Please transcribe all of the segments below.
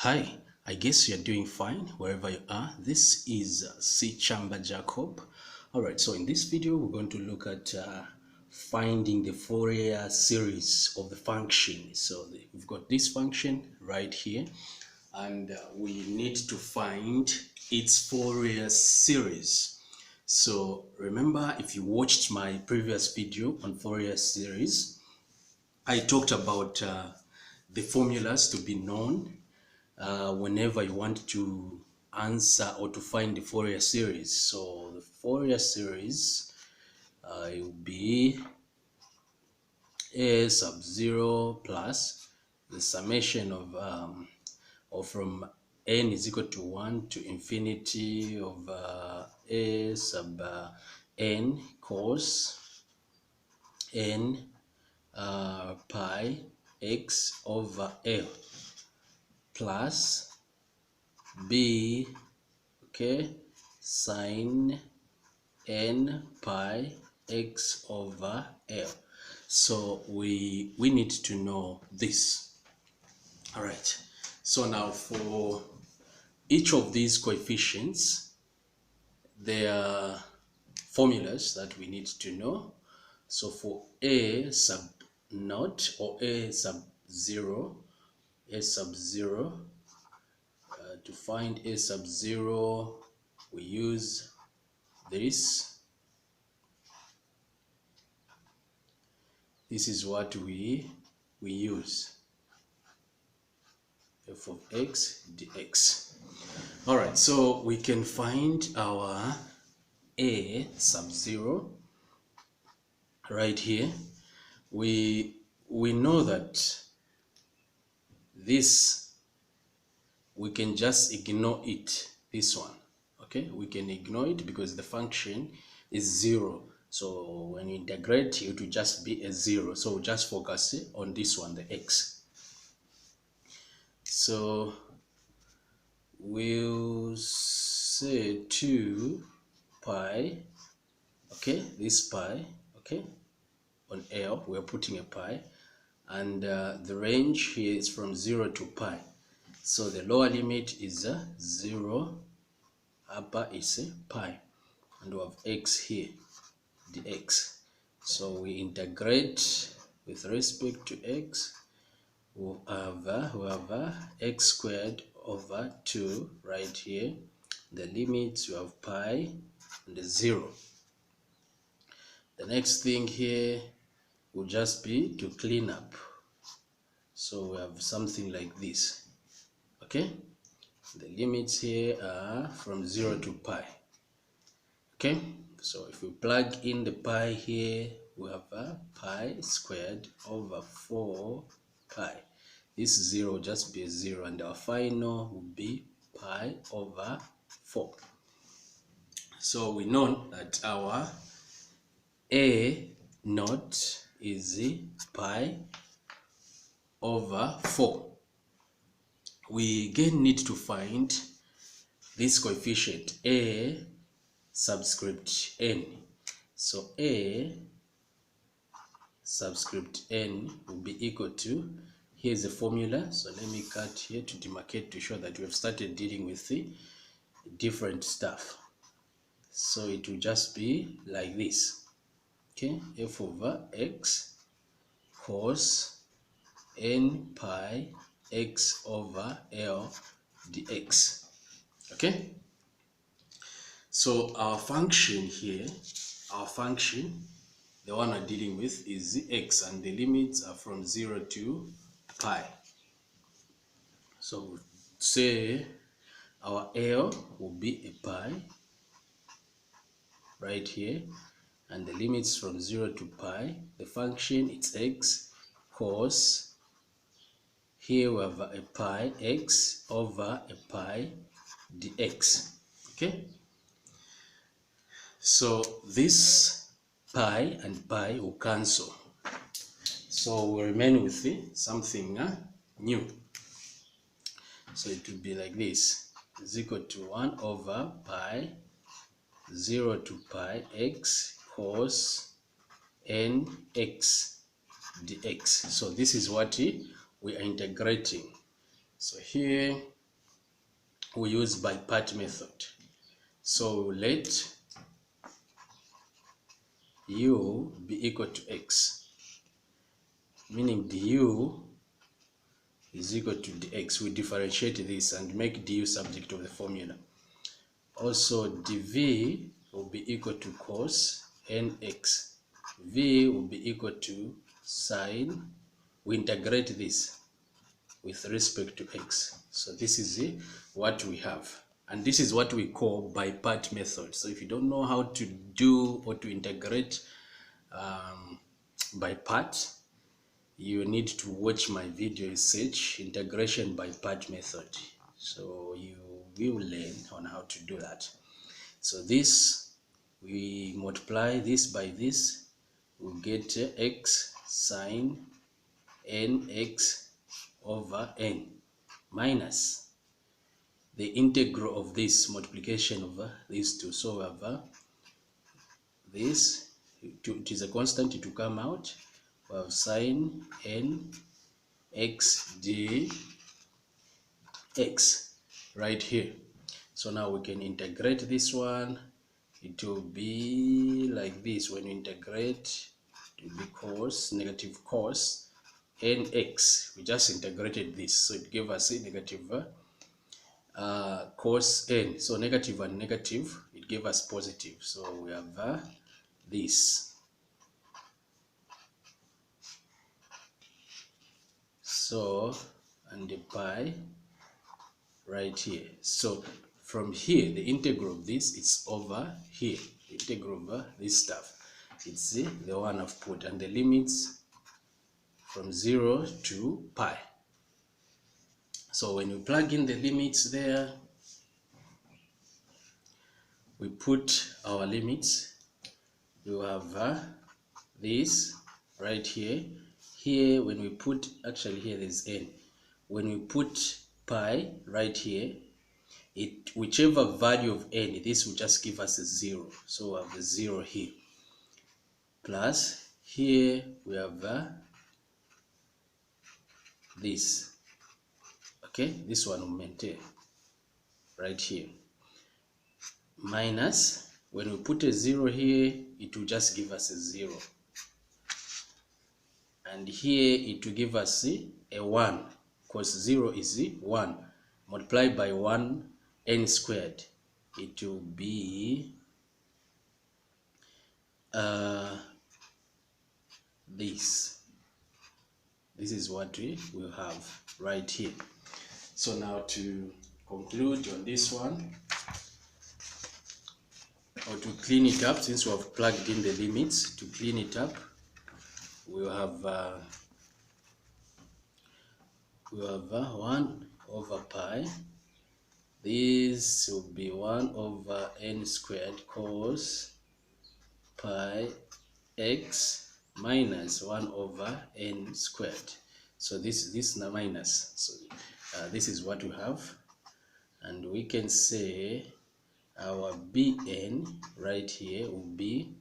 Hi, I guess you're doing fine wherever you are. This is C. Chamba Jacob. Alright, so in this video, we're going to look at finding the Fourier series of the function. So we've got this function right here, and we need to find its Fourier series. So remember, if you watched my previous video on Fourier series, I talked about the formulas to be known whenever you want to answer or to find the Fourier series. So the Fourier series will be a sub 0 plus the summation of from n is equal to 1 to infinity of a sub n cos n pi x over l plus b, okay, sine n pi x over l. So we need to know this. All right, so now for each of these coefficients, there are formulas that we need to know. So for a sub naught or a sub 0, to find a sub 0, we use this. This is what we use, f of x dx. All right, so we can find our a sub 0 right here. We know that this, we can just ignore it, this one, okay? We can ignore it because the function is 0. So when you integrate, it will just be a 0. So we'll just focus on this one, the x. So we'll say 2 pi, okay, this pi, okay, on L, we're putting a pi, and the range here is from 0 to pi. So the lower limit is 0, upper is pi, and we have x here, dx. So we integrate with respect to x. We have x squared over 2 right here. The limits, you have pi and the 0. The next thing here will just be to clean up. So we have something like this, okay? The limits here are from 0 to pi, okay? So if we plug in the pi here, we have a pi squared over 4 pi. This 0 will just be a 0, and our final will be pi over 4. So we know that our a naught is pi over 4. We again need to find this coefficient a subscript n. So a subscript n will be equal to, here's the formula. So let me cut here to demarcate to show that we have started dealing with the different stuff. So it will just be like this, okay? F over x cos n pi x over l dx, okay? So our function here, the one we're dealing with is x, and the limits are from 0 to pi. So say our L will be a pi right here, and the limits from 0 to pi. The function, it's x cos, here we have a pi x over a pi dx, okay? So this pi and pi will cancel, so we remain with something new. So it will be like this, is equal to 1 over pi 0 to pi x cos n x dx. So this is what we are integrating. So here we use by part method. So let u be equal to x, meaning du is equal to dx. We differentiate this and make du subject of the formula. Also dv will be equal to cos nx. V will be equal to sine. We integrate this with respect to x. So this is what we have. And this is what we call by part method. So if you don't know how to do or to integrate by part, you need to watch my video search integration by part method. So you will learn on how to do that. So this, we multiply this by this, we get x sine nx over n minus the integral of this multiplication over these two. So we have this, it is a constant to come out. We have sine n x dx right here. So now we can integrate this one. It will be like this. When you integrate, it will be cos, negative cos nx. We just integrated this, so it gave us a negative cos n. So negative and negative, it gave us positive. So we have this. So, and the pi right here. So from here, the integral of this is over here. The integral over this stuff, it's the one I've put, and the limits from 0 to pi. So when you plug in the limits there, we put our limits. You have this right here. Here, when we put, actually here there's n. When we put pi right here, it, whichever value of n, this will just give us a 0. So we have a 0 here. Plus here we have this. Okay, this one will maintain right here. Minus, when we put a 0 here, it will just give us a 0. And here it will give us a 1, because 0 is 1. Multiplied by 1 n squared, it will be this. This is what we will have right here. So now to conclude on this one, or to clean it up, since we have plugged in the limits, to clean it up, we'll have 1 over pi. This will be 1 over n squared cos pi x minus 1 over n squared. So this now minus. So this is what we have, and we can say our bn right here will be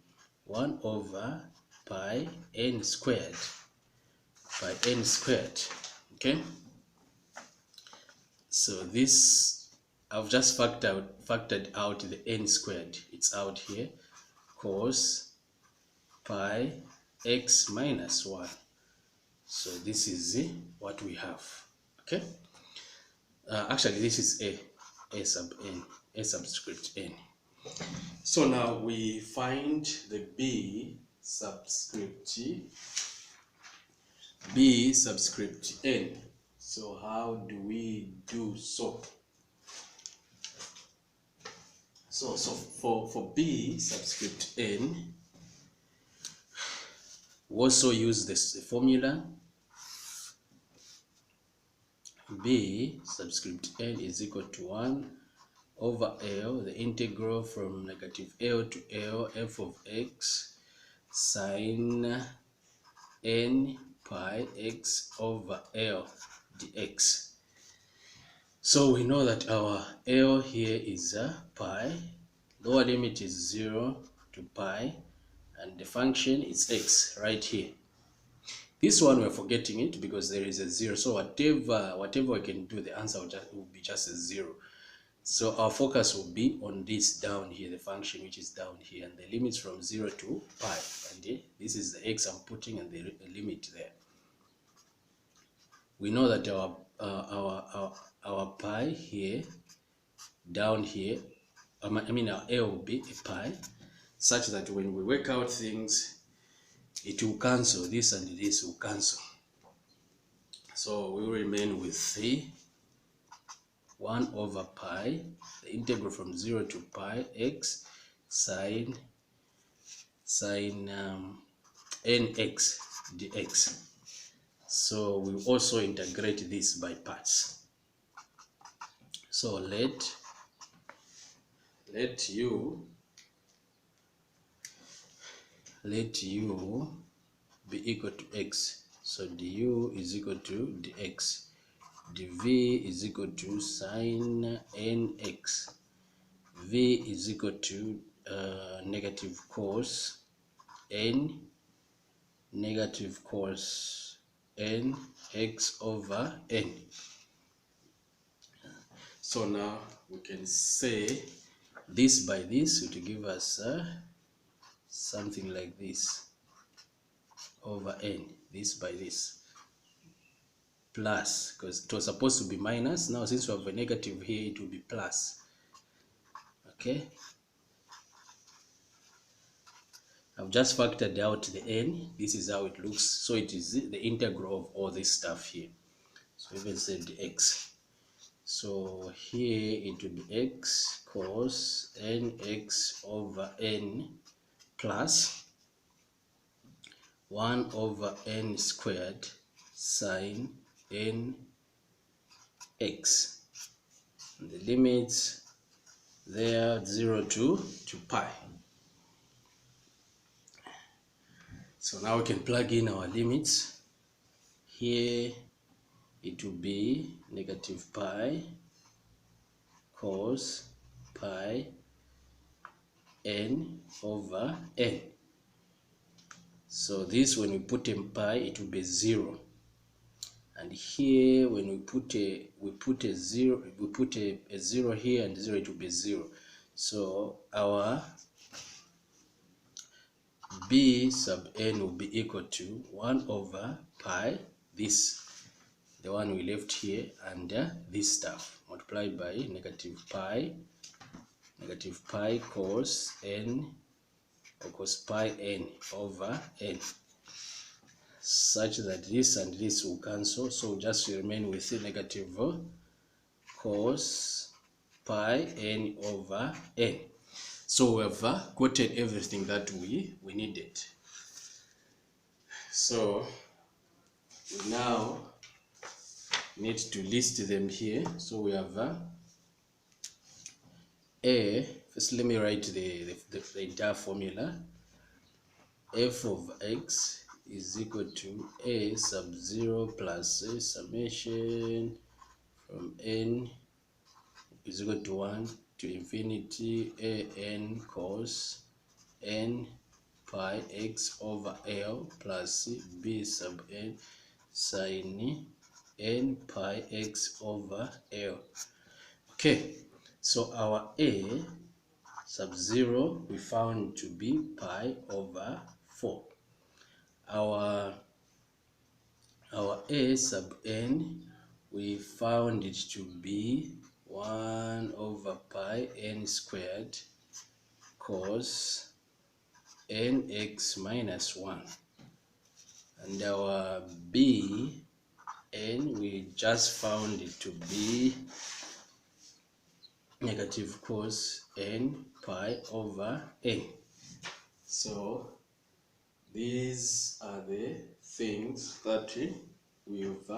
1 over pi n squared. Pi n squared. Okay. So this, I've just factored out the n squared. It's out here. Cos pi x minus 1. So this is what we have. Okay. Actually, this is a sub n, a subscript n. So now we find the b subscript n. So how do we do so? So for b subscript n, we also use this formula. B subscript n is equal to 1 over L, the integral from negative L to L, f of x sine n pi x over L dx. So we know that our L here is pi, lower limit is 0 to pi, and the function is x right here. This one we're forgetting it because there is a 0. So whatever we can do, the answer will be just a 0. So our focus will be on this down here, the function which is down here, and the limits from 0 to pi. And this is the x I'm putting and the limit there. We know that our pi here, down here, I mean our a will be a pi, such that when we work out things, it will cancel. This and this will cancel. So we will remain with 1 over pi, the integral from 0 to pi x sine nx dx. So we also integrate this by parts. So let u be equal to x. So du is equal to dx. dv is equal to sine nx. v is equal to negative cos n, negative cos n x over n. So now we can say this by this, it will give us something like this over n, this by this, plus, because it was supposed to be minus. Now since we have a negative here, it will be plus. Okay, I've just factored out the n. This is how it looks. So it is the integral of all this stuff here. So we even said x. So here it will be x cos nx over n plus 1 over n squared sine nx. And the limits there 0 to pi. So now we can plug in our limits. Here it will be negative pi cos pi n over n. So this, when we put in pi, it will be 0. And here when we put a 0, we put a 0 here and 0, it will be 0. So our b sub n will be equal to 1 over pi, this, the one we left here, and this stuff multiplied by negative pi cos n, or cos pi n over n, such that this and this will cancel. So just remain with the negative cos pi n over n. So we have gotten everything that we needed. So we now need to list them here. So we have first let me write the entire formula. F of x is equal to a sub 0 plus a summation from n is equal to 1 to infinity a n cos n pi x over l plus b sub n sin n pi x over l. Okay, so our a sub 0 we found to be pi over 4. Our a sub n we found it to be 1 over pi n squared cos nx minus 1. And our b n we just found it to be negative cos n pi over n. So these are the things that we've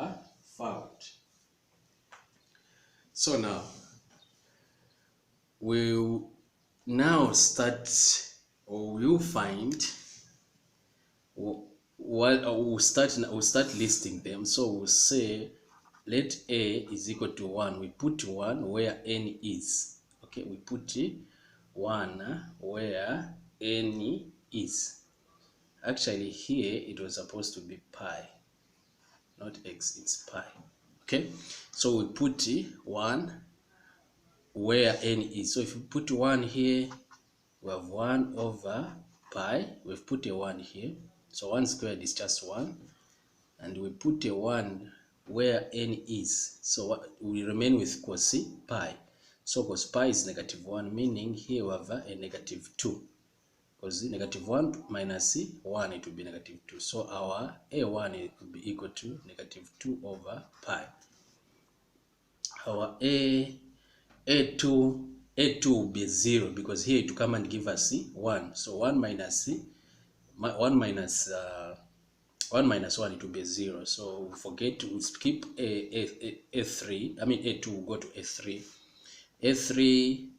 found. So now we'll start, or we'll find what we'll start listing them. So we'll say let a is equal to 1. We put 1 where n is. Okay, we put 1 where n is. Actually, here it was supposed to be pi, not x, it's pi. Okay, so we put 1 where n is. So if you put 1 here, we have 1 over pi. We've put a 1 here. So 1 squared is just 1. And we put a 1 where n is. So we remain with cos pi. So cos pi is -1, meaning here we have a -2. Because -1 minus 1, it will be -2. So our a1 will be equal to -2 over pi. Our a2 will be 0, because here it will come and give us 1. So 1 minus 1, it will be 0. So we forget to skip a3. I mean a2 will go to a3. a3,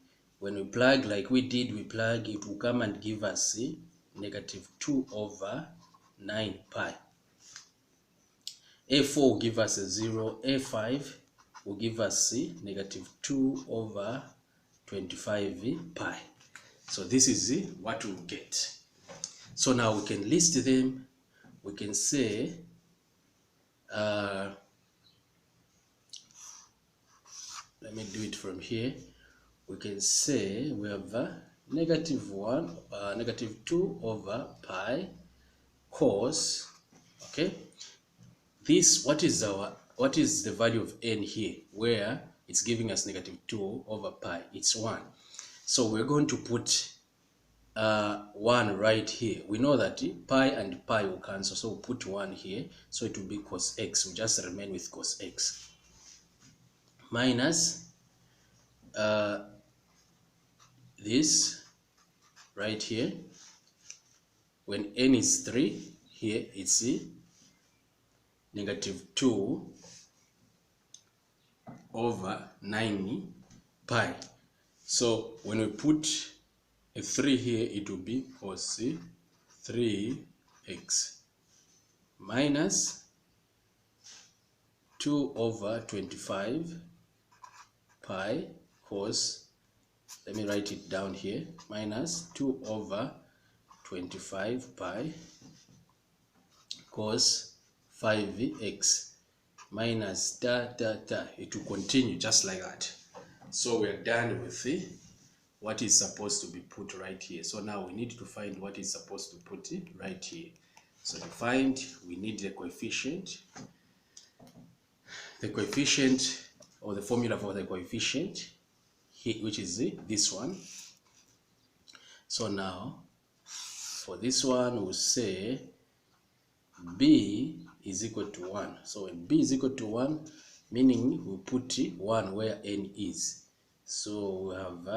when we plug like we did, we plug, it will come and give us -2 over 9 pi. a4 will give us a 0. a5 will give us -2 over 25 pi. So this is what we'll get. So now we can list them. We can say let me do it from here. We can say we have -2 over pi cos. Okay, this, what is the value of n here, where it's giving us -2 over pi? It's 1. So we're going to put 1 right here. We know that pi and pi will cancel, so we'll put 1 here. So it will be cos x. We just remain with cos x minus this right here. When n is 3, here it's -2 over 9 pi. So when we put a 3 here, it will be cos 3x minus 2 over 25 pi cos, let me write it down here, minus 2 over 25 pi cos 5x minus it will continue just like that. So we're done with what is supposed to be put right here. So now we need to find what is supposed to put right here. So to find, we need the coefficient or the formula for the coefficient here, which is this one. So now for this one, we'll say b is equal to 1. So when b is equal to 1, meaning we put 1 where n is. So we have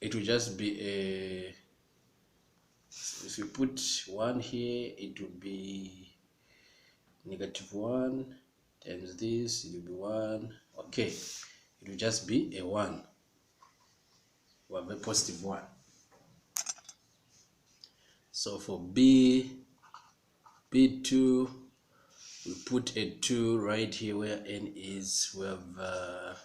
it will just be a, if you put 1 here, it will be -1 times this, it will be 1. Okay, it will just be a 1. We have a positive 1. So for b2, we put a 2 right here where n is. We have a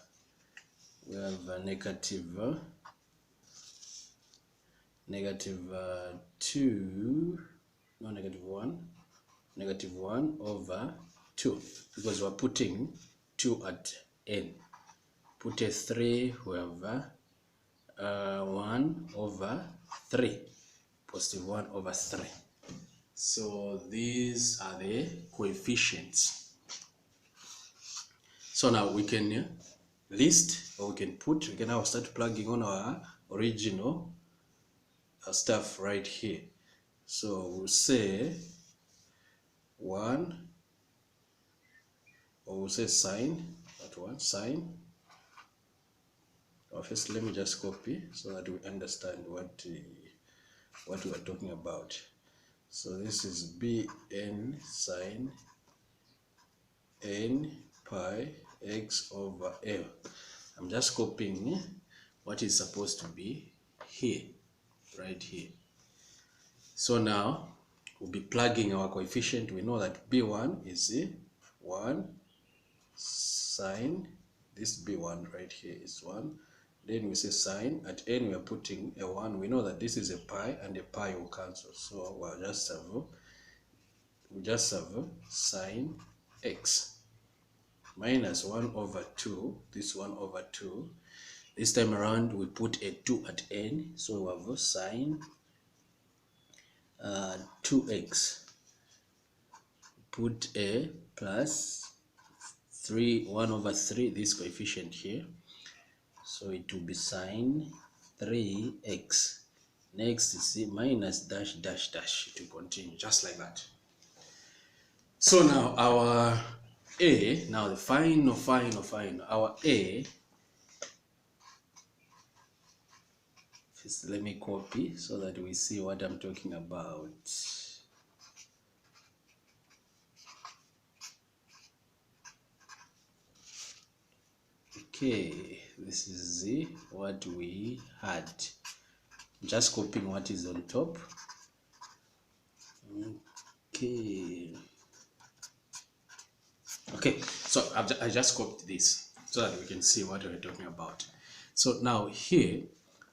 -1 over 2, because we're putting 2 at n. Put a 3, we have 1 over 3, positive 1 over 3. So these are the coefficients. So now we can list, or we can now start plugging on our original stuff right here. So we'll say 1, or we'll say sine, that one, sine. First, let me just copy so that we understand what we are talking about. So this is bn sine n pi x over L. I'm just copying what is supposed to be here, right here. So now we'll be plugging our coefficient. We know that b1 is 1 sine this b1 right here is 1. Then we say sine. At n we are putting a 1. We know that this is a pi, and a pi will cancel. So we'll just have sine x minus 1 over 2. This 1 over 2. This time around we put a 2 at n. So we have sine 2x. Put a plus 1 over 3, this coefficient here. So it will be sine 3x. Next is see minus dash dash dash. It will continue just like that. So now our a, now the final, our a, just let me copy so that we see what I'm talking about. Okay, this is what we had. Just copying what is on top. Okay, so I just copied this so that we can see what we're talking about. So now here,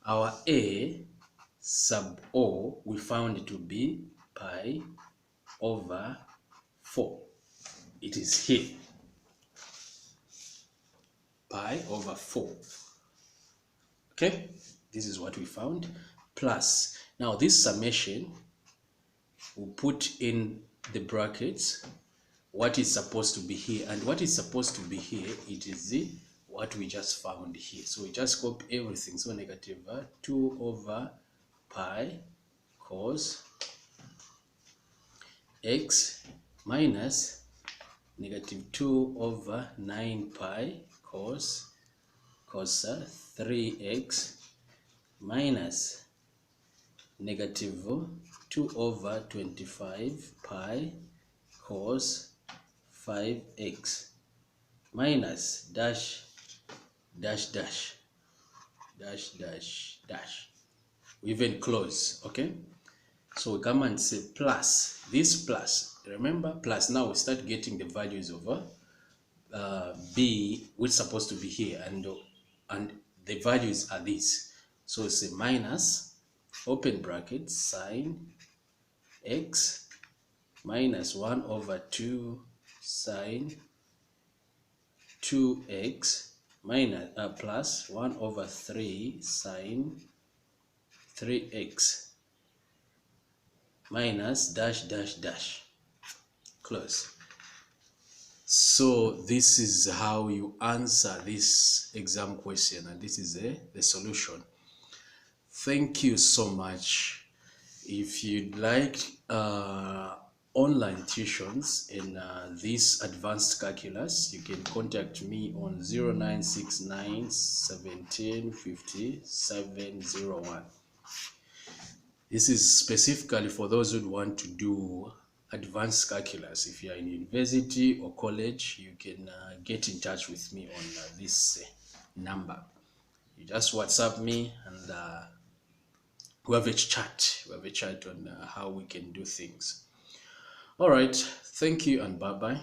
our a sub o, we found it to be pi over 4. It is here, pi over 4. Okay, this is what we found. Plus, now this summation, we'll put in the brackets what is supposed to be here, and what is supposed to be here, it is what we just found here. So we just copy everything. So negative 2 over pi cos x minus negative 2 over 9 pi cos 3x minus negative 2 over 25 pi cos 5x minus dash dash dash dash dash dash. We even close. Okay, so we come and say plus this plus. Remember plus. Now we start getting the values of b, which is supposed to be here, and the values are these. So it's a minus, open bracket, sine x minus 1 over 2 sine 2x minus plus 1 over 3 sine 3x minus dash dash dash, close. So this is how you answer this exam question, and this is the solution. Thank you so much. If you'd like online tuitions in this advanced calculus, you can contact me on 0969 17 5701. This is specifically for those who want to do advanced calculus. If you are in university or college, you can get in touch with me on this number. You just WhatsApp me, and we have a chat. We have a chat on how we can do things. All right. Thank you, and bye-bye.